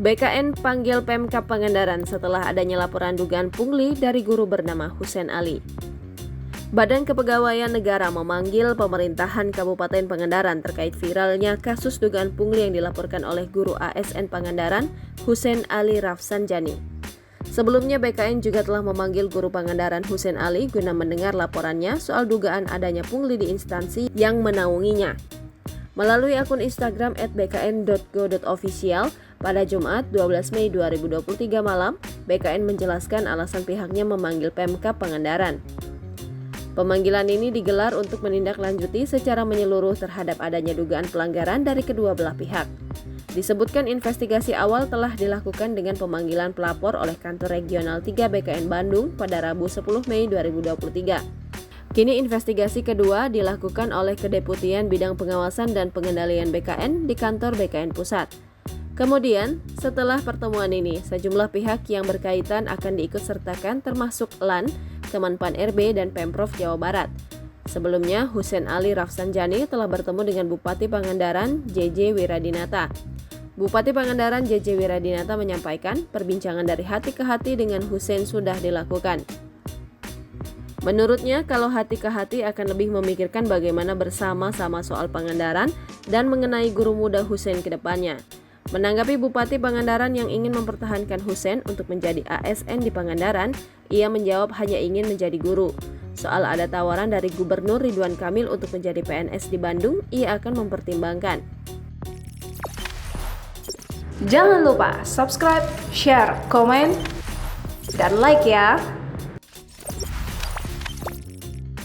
BKN panggil Pemkab Pangandaran setelah adanya laporan dugaan pungli dari guru bernama Husein Ali. Badan Kepegawaian Negara memanggil pemerintahan Kabupaten Pangandaran terkait viralnya kasus dugaan pungli yang dilaporkan oleh guru ASN Pangandaran, Husein Ali Rafsanjani. Sebelumnya BKN juga telah memanggil guru Pangandaran Husein Ali guna mendengar laporannya soal dugaan adanya pungli di instansi yang menaunginya. Melalui akun Instagram @bkn.go.official, pada Jumat 12 Mei 2023 malam, BKN menjelaskan alasan pihaknya memanggil Pemkab Pangandaran. Pemanggilan ini digelar untuk menindaklanjuti secara menyeluruh terhadap adanya dugaan pelanggaran dari kedua belah pihak. Disebutkan investigasi awal telah dilakukan dengan pemanggilan pelapor oleh Kantor Regional 3 BKN Bandung pada Rabu 10 Mei 2023. Kini investigasi kedua dilakukan oleh Kedeputian Bidang Pengawasan dan Pengendalian BKN di kantor BKN Pusat. Kemudian, setelah pertemuan ini, sejumlah pihak yang berkaitan akan diikutsertakan termasuk LAN, Kemenpan RB, dan Pemprov Jawa Barat. Sebelumnya, Husein Ali Rafsanjani telah bertemu dengan Bupati Pangandaran, JJ Wiradinata. Bupati Pangandaran, JJ Wiradinata menyampaikan perbincangan dari hati ke hati dengan Husein sudah dilakukan. Menurutnya, kalau hati ke hati akan lebih memikirkan bagaimana bersama-sama soal Pangandaran dan mengenai guru muda Husein ke depannya. Menanggapi Bupati Pangandaran yang ingin mempertahankan Husein untuk menjadi ASN di Pangandaran, ia menjawab hanya ingin menjadi guru. Soal ada tawaran dari Gubernur Ridwan Kamil untuk menjadi PNS di Bandung, ia akan mempertimbangkan. Jangan lupa subscribe, share, komen, dan like ya!